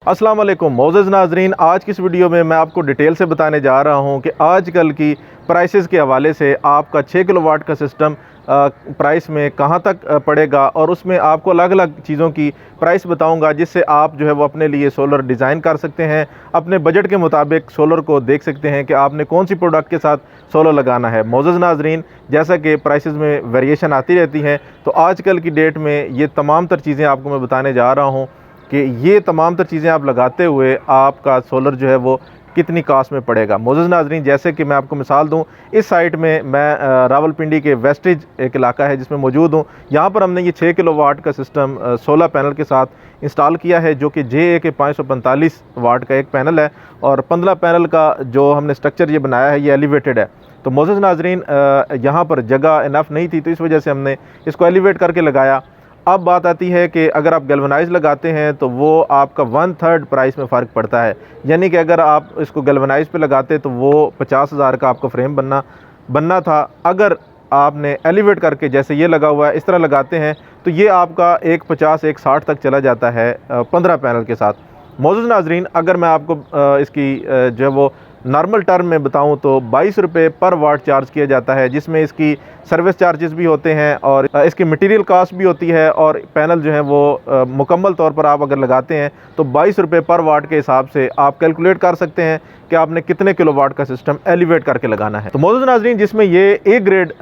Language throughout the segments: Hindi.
अस्सलाम वालेकुम मोअज़्ज़ज़ नाज़रीन, आज की इस वीडियो में मैं आपको डिटेल से बताने जा रहा हूं कि आजकल की प्राइसेस के हवाले से आपका 6 किलोवाट का सिस्टम प्राइस में कहां तक पड़ेगा, और उसमें आपको अलग अलग चीज़ों की प्राइस बताऊंगा जिससे आप जो है वो अपने लिए सोलर डिज़ाइन कर सकते हैं। अपने बजट के मुताबिक सोलर को देख सकते हैं कि आपने कौन सी प्रोडक्ट के साथ सोलर लगाना है। मोअज़्ज़ज़ नाज़रीन, जैसा कि प्राइसेस में वेरिएशन आती रहती हैं, तो आजकल की डेट में ये तमाम तर चीज़ें आपको मैं बताने जा रहा हूँ कि ये तमाम तर चीज़ें आप लगाते हुए आपका सोलर जो है वो कितनी कास्ट में पड़ेगा। मोअज़्ज़ज़ नाज़रीन, जैसे कि मैं आपको मिसाल दूं, इस साइट में मैं रावलपिंडी के वेस्टेज एक इलाका है जिसमें मौजूद हूं। यहाँ पर हमने ये 6 किलोवाट का सिस्टम 16 पैनल के साथ इंस्टॉल किया है, जो कि JA के 545 वाट का एक पैनल है, और 15 पैनल का जो हमने स्ट्रक्चर ये बनाया है ये एलिवेटेड है। तो मोअज़्ज़ज़ नाज़रीन, यहाँ पर जगह इनफ नहीं थी, तो इस वजह से हमने इसको एलिवेट करके लगाया। अब बात आती है कि अगर आप गैल्वनाइज लगाते हैं तो वो आपका 1/3 प्राइस में फ़र्क पड़ता है। यानी कि अगर आप इसको गैल्वनाइज पे लगाते तो वो 50,000 का आपका फ्रेम बनना था। अगर आपने एलिवेट करके जैसे ये लगा हुआ है इस तरह लगाते हैं तो ये आपका 150 160 तक चला जाता है 15 पैनल के साथ। मोअज़्ज़ज़ नाज़रीन, अगर मैं आपको इसकी जो है वो नॉर्मल टर्म में बताऊं तो 22 रुपये पर वाट चार्ज किया जाता है, जिसमें इसकी सर्विस चार्जेस भी होते हैं और इसकी मटेरियल कास्ट भी होती है। और पैनल जो है वो मुकम्मल तौर पर आप अगर लगाते हैं तो 22 रुपये पर वाट के हिसाब से आप कैलकुलेट कर सकते हैं कि आपने कितने किलोवाट का सिस्टम एलिवेट करके लगाना है। तो मोअज़्ज़ज़ नाज़रीन, जिसमें ये ए ग्रेड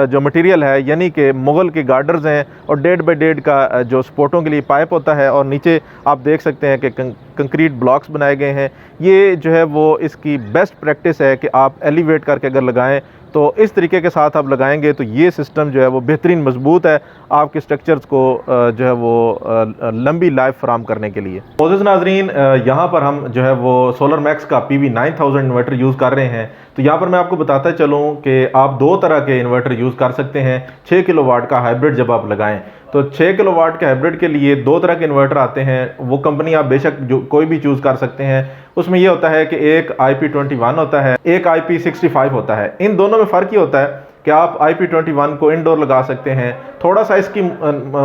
जो मटेरियल है, यानी कि मुगल के गार्डर्स हैं और 1.5 बाई 1.5 का जो सपोर्टों के लिए पाइप होता है, और नीचे आप देख सकते हैं कि कंक्रीट ब्लॉक्स बनाए गए हैं। ये जो है वो इसकी बेस्ट प्रैक्टिस है कि आप एलिवेट करके अगर लगाएं तो इस तरीके के साथ आप लगाएंगे तो ये सिस्टम जो है वो बेहतरीन मजबूत है आपके स्ट्रक्चर्स को जो है वो लंबी लाइफ फराम करने के लिए। मोअज़्ज़ज़ नाज़रीन, यहाँ पर हम जो है वो सोलर मैक्स का PV9000 इन्वर्टर यूज़ कर रहे हैं। तो यहाँ पर मैं आपको बताता चलूँ कि आप दो तरह के इन्वर्टर यूज़ कर सकते हैं 6 किलोवाट का हाइब्रिड जब आप लगाएं। तो 6 किलोवाट के हाइब्रिड के लिए दो तरह के इन्वर्टर आते हैं, वो कंपनी आप बेशक जो कोई भी चूज़ कर सकते हैं। उसमें ये होता है कि एक IP21 होता है, एक IP65 होता है। इन दोनों में फ़र्क ये होता है कि आप IP21 को इंडोर लगा सकते हैं। थोड़ा सा इसकी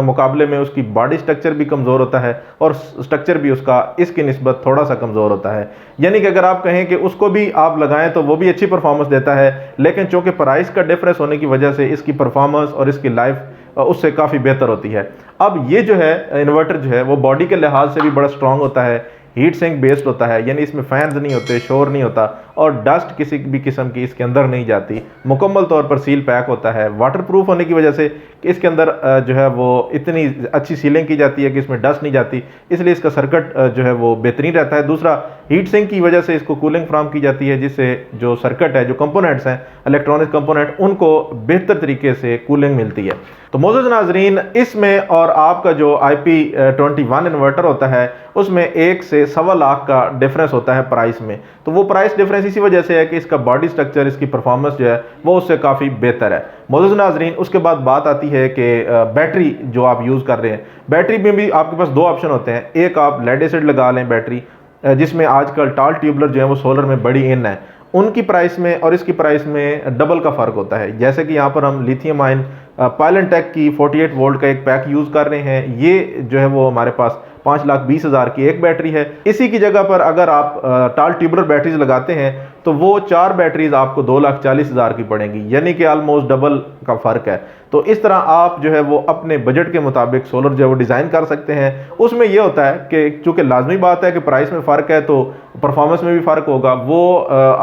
मुकाबले में उसकी बॉडी स्ट्रक्चर भी कमज़ोर होता है और स्ट्रक्चर भी उसका इसकी निस्बत थोड़ा सा कमज़ोर होता है। यानी कि अगर आप कहें कि उसको भी आप लगाएं तो वो भी अच्छी परफॉर्मेंस देता है, लेकिन चूँकि प्राइस का डिफरेंस होने की वजह से इसकी परफॉर्मेंस और इसकी लाइफ उससे काफ़ी बेहतर होती है। अब ये जो है इन्वर्टर जो है वो बॉडी के लिहाज से भी बड़ा स्ट्रॉन्ग होता है, हीट सिंक बेस्ड होता है, यानी इसमें फैंस नहीं होते, शोर नहीं होता और डस्ट किसी भी किस्म की इसके अंदर नहीं जाती। मुकम्मल तौर पर सील पैक होता है। वाटरप्रूफ होने की वजह से इसके अंदर जो है वो इतनी अच्छी सीलिंग की जाती है कि इसमें डस्ट नहीं जाती, इसलिए इसका सर्किट जो है वो बेहतरीन रहता है। दूसरा, हीट सिंक की वजह से इसको कूलिंग फ्राहम की जाती है, जिससे जो सर्किट है, जो कंपोनेंट्स हैं, इलेक्ट्रॉनिक कंपोनेंट, उनको बेहतर तरीके से कूलिंग मिलती है। तो मोअज़्ज़ज़ नाज़रीन, इसमें और आपका जो IP21 इन्वर्टर होता है उसमें 1 से 1.25 लाख का डिफरेंस होता है प्राइस में। तो वो प्राइस डिफरेंस इसी वजह से है कि इसका बॉडी स्ट्रक्चर, इसकी परफॉर्मेंस जो है वो उससे काफ़ी बेहतर है। मोअज़्ज़ज़ नाज़रीन, उसके बाद बात आती है कि बैटरी जो आप यूज़ कर रहे हैं, बैटरी में भी आपके पास दो ऑप्शन होते हैं। एक, आप लेड एसिड लगा लें बैटरी, जिसमें आजकल टाल ट्यूबलर जो है वो सोलर में बड़ी इन है, उनकी प्राइस में और इसकी प्राइस में डबल का फ़र्क होता है। जैसे कि यहाँ पर हम लिथियम आयन पायलनटेक की 48 वोल्ट का एक पैक यूज़ कर रहे हैं। ये जो है वो हमारे पास 5,20,000 की एक बैटरी है। इसी की जगह पर अगर आप टाल ट्यूबलर बैटरीज लगाते हैं तो वो 4 बैटरीज आपको 2,40,000 की पड़ेंगी, यानी कि ऑलमोस्ट डबल का फ़र्क है। तो इस तरह आप जो है वो अपने बजट के मुताबिक सोलर जो है वो डिज़ाइन कर सकते हैं। उसमें यह होता है कि चूँकि लाजमी बात है कि प्राइस में फ़र्क है तो परफॉर्मेंस में भी फ़र्क होगा। वो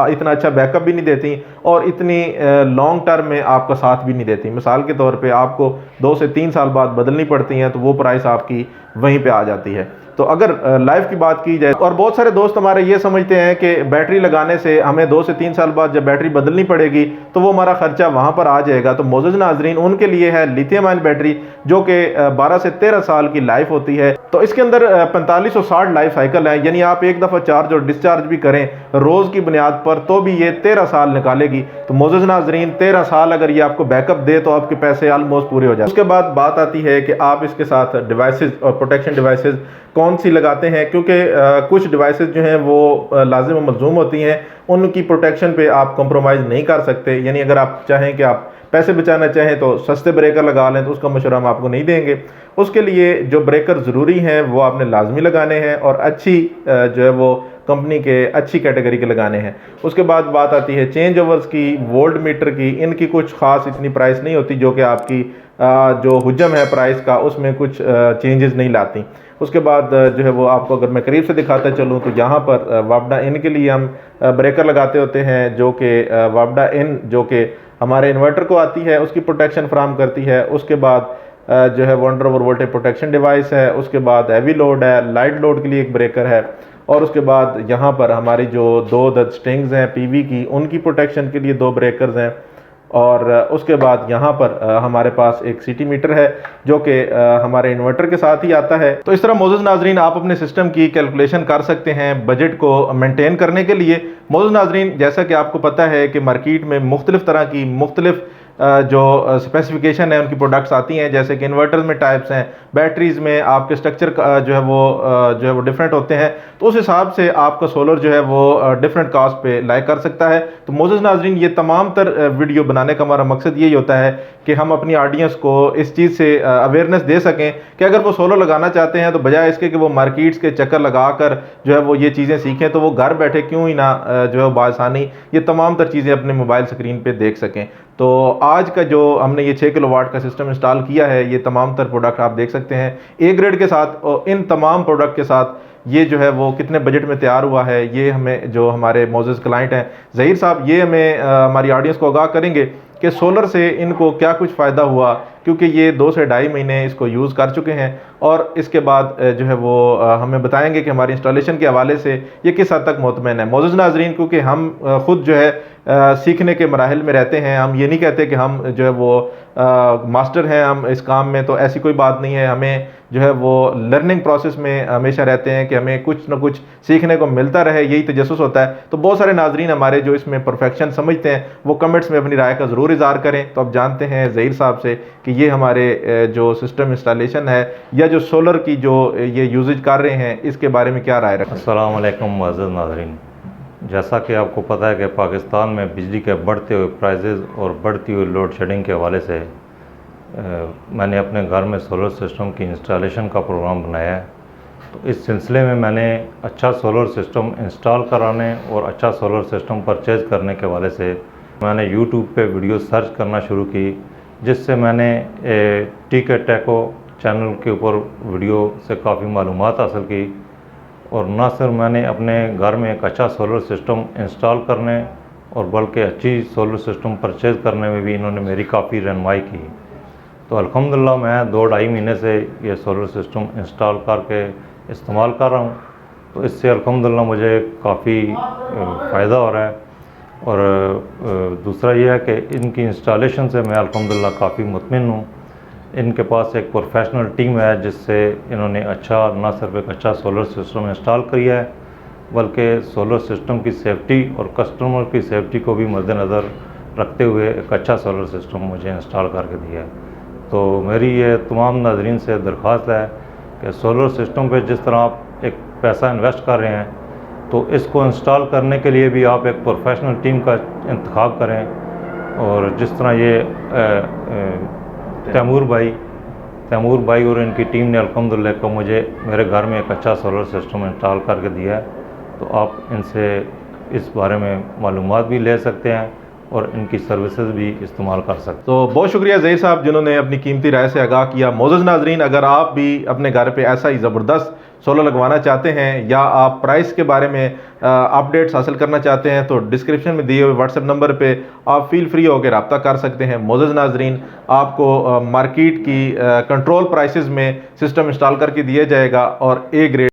इतना अच्छा बैकअप भी नहीं देती और इतनी लॉन्ग टर्म में आपका साथ भी नहीं देती। मिसाल के तौर पे आपको 2 से 3 साल बाद बदलनी पड़ती हैं, तो वो प्राइस आपकी वहीं पे आ जाती है। तो अगर लाइफ की बात की जाए, और बहुत सारे दोस्त हमारे ये समझते हैं कि बैटरी लगाने से हमें 2 से 3 साल बाद जब बैटरी बदलनी पड़ेगी तो वो हमारा खर्चा वहाँ पर आ जाएगा। तो मोअज़्ज़ज़ नाज़रीन, उनके लिए है लिथियम आयन बैटरी, जो कि 12 से 13 साल की लाइफ होती है। तो इसके अंदर 4560 लाइफ साइकिल है, यानी आप एक दफ़ा चार्ज और डिस्चार्ज भी करें रोज़ की बुनियाद पर तो भी ये 13 साल निकालेगी। तो मोअज़्ज़ज़ नाज़रीन, 13 साल अगर ये आपको बैकअप दे तो आपके पैसे ऑलमोस्ट पूरे हो जाए। उसके बाद बात आती है कि आप इसके साथ डिवाइसेस और प्रोटेक्शन डिवाइसेस कौन सी लगाते हैं, क्योंकि कुछ डिवाइसेस जो हैं वो लाजिम व मलजूम होती हैं, उनकी प्रोटेक्शन पे आप कंप्रोमाइज़ नहीं कर सकते। यानी अगर आप चाहें कि आप पैसे बचाना चाहें तो सस्ते ब्रेकर लगा लें, तो उसका मशवरा हम आपको नहीं देंगे। उसके लिए जो ब्रेकर ज़रूरी हैं वो आपने लाजमी लगाने हैं और अच्छी जो है वो कंपनी के अच्छी कैटेगरी के लगाने हैं। उसके बाद बात आती है चेंज ओवर्स की, वोल्ट मीटर की। इनकी कुछ ख़ास इतनी प्राइस नहीं होती, जो कि आपकी जो हुजम है प्राइस का उसमें कुछ चेंजेस नहीं लाती। उसके बाद जो है वो आपको अगर मैं करीब से दिखाता चलूँ तो यहाँ पर वापडा इन के लिए हम ब्रेकर लगाते होते हैं, जो कि वापडा इन जो कि हमारे इन्वर्टर को आती है उसकी प्रोटेक्शन फराहम करती है। उसके बाद जो है wonder over voltage protection device है। उसके बाद हैवी लोड है, लाइट लोड के लिए एक ब्रेकर है। और उसके बाद यहाँ पर हमारी जो दो स्ट्रिंग्स हैं पीवी की, उनकी प्रोटेक्शन के लिए 2 ब्रेकर्स हैं। और उसके बाद यहाँ पर हमारे पास एक सिटी मीटर है, जो कि हमारे इन्वर्टर के साथ ही आता है। तो इस तरह मोअज़्ज़ज़ नाज़रीन आप अपने सिस्टम की कैलकुलेशन कर सकते हैं बजट को मेंटेन करने के लिए। मोअज़्ज़ज़ नाज़रीन, जैसा कि आपको पता है कि मार्केट में मुख्तलिफ़ तरह की मुख्तलिफ़ जो स्पेसिफिकेशन है उनकी प्रोडक्ट्स आती हैं, जैसे कि इन्वर्टर्स में टाइप्स हैं, बैटरीज़ में आपके स्ट्रक्चर जो है वो डिफरेंट होते हैं। तो उस हिसाब से आपका सोलर जो है वो डिफरेंट कास्ट पे लाई कर सकता है। तो मोअज़्ज़ज़ नाज़रीन, ये तमाम तर वीडियो बनाने का हमारा मकसद यही होता है कि हम अपनी ऑडियंस को इस चीज़ से अवेयरनेस दे सकें कि अगर वो सोलर लगाना चाहते हैं तो बजाय इसके कि वो मार्केट्स के चक्कर लगा कर जो है वो ये चीज़ें सीखें, तो वो घर बैठे क्यों ही ना जो है बासानी ये तमाम तर चीज़ें अपने मोबाइल स्क्रीन पर देख सकें। तो आज का जो हमने ये 6 किलोवाट का सिस्टम इंस्टॉल किया है, ये तमाम तर प्रोडक्ट आप देख सकते हैं ए ग्रेड के साथ। और इन तमाम प्रोडक्ट के साथ ये जो है वो कितने बजट में तैयार हुआ है, ये हमें जो हमारे मोअज़्ज़ज़ क्लाइंट हैं ज़हीर साहब, ये हमें हमारी ऑडियंस को आगाह करेंगे कि सोलर से इनको क्या कुछ फ़ायदा हुआ, क्योंकि ये 2 से ढाई महीने इसको यूज़ कर चुके हैं। और इसके बाद जो है वो हमें बताएंगे कि हमारी इंस्टॉलेशन के हवाले से ये किस हद तक मुतमईन है। मोअज़्ज़ज़ नाज़रीन, क्योंकि हम ख़ुद जो है सीखने के मराहिल में रहते हैं, हम ये नहीं कहते कि हम जो है वो मास्टर हैं हम इस काम में, तो ऐसी कोई बात नहीं है। हमें जो है वो लर्निंग प्रोसेस में हमेशा रहते हैं कि हमें कुछ ना कुछ सीखने को मिलता रहे, यही तजस्सुस होता है। तो बहुत सारे नाजरीन हमारे जो इसमें परफेक्शन समझते हैं वो कमेंट्स में अपनी राय का ज़रूर इज़हार करें। तो अब जानते हैं ज़हीर साहब से कि ये हमारे जो सिस्टम इंस्टॉलेशन है या जो सोलर की जो ये यूजेज कर रहे हैं, इसके बारे में क्या राय रखें। अस्सलाम वालेकुम मुअज़्ज़ज़ नाज़रीन, जैसा कि आपको पता है कि पाकिस्तान में बिजली के बढ़ते हुए प्राइसेस और बढ़ती हुई लोड शेडिंग के हवाले से मैंने अपने घर में सोलर सिस्टम की इंस्टॉलेशन का प्रोग्राम बनाया है। तो इस सिलसिले में मैंने अच्छा सोलर सिस्टम इंस्टॉल कराने और अच्छा सोलर सिस्टम परचेज़ करने के हवाले से मैंने यूट्यूब पे वीडियो सर्च करना शुरू की, जिससे मैंने टीके टेको चैनल के ऊपर वीडियो से काफ़ी मालूमात हासिल की। और न सिर्फ मैंने अपने घर में एक अच्छा सोलर सिस्टम इंस्टॉल करने और बल्कि अच्छी सोलर सिस्टम परचेज़ करने में भी इन्होंने मेरी काफ़ी रहनुमाई की। तो अल्हम्दुलिल्लाह मैं 2-2.5 महीने से ये सोलर सिस्टम इंस्टॉल करके इस्तेमाल कर रहा हूँ। तो इससे अल्हम्दुलिल्लाह मुझे काफ़ी फ़ायदा हो रहा है। और दूसरा ये है कि इनकी इंस्टॉलेशन से मैं अल्हम्दुलिल्लाह काफ़ी मुतमिन हूँ। इनके पास एक प्रोफेशनल टीम है, जिससे इन्होंने अच्छा न सिर्फ एक अच्छा सोलर सिस्टम इंस्टॉल किया है, बल्कि सोलर सिस्टम की सेफ्टी और कस्टमर की सेफ्टी को भी मद्देनज़र रखते हुए एक अच्छा सोलर सिस्टम मुझे इंस्टॉल करके दिया है। तो मेरी ये तमाम नाज़रीन से दरख्वास्त है कि सोलर सिस्टम पे जिस तरह आप एक पैसा इन्वेस्ट कर रहे हैं, तो इसको इंस्टॉल करने के लिए भी आप एक प्रोफेशनल टीम का इंतखाब करें। और जिस तरह ये तैमूर भाई और इनकी टीम ने अल्हम्दुलिल्लाह को मुझे मेरे घर में एक अच्छा सोलर सिस्टम इंस्टॉल करके दिया है। तो आप इनसे इस बारे में मालूमात भी ले सकते हैं और इनकी सर्विसेज भी इस्तेमाल कर सकते हैं। तो बहुत शुक्रिया ज़हीर साहब, जिन्होंने अपनी कीमती राय से आगाह किया। मोअज़्ज़ज़ नाज़रीन, अगर आप भी अपने घर पे ऐसा ही ज़बरदस्त सोलर लगवाना चाहते हैं या आप प्राइस के बारे में अपडेट्स हासिल करना चाहते हैं, तो डिस्क्रिप्शन में दिए हुए व्हाट्सएप नंबर पे आप फील फ्री होकर रब्ता कर सकते हैं। मोअज़्ज़ज़ नाज़रीन, आपको मार्केट की कंट्रोल प्राइसेस में सिस्टम इंस्टॉल करके दिया जाएगा और ए ग्रेड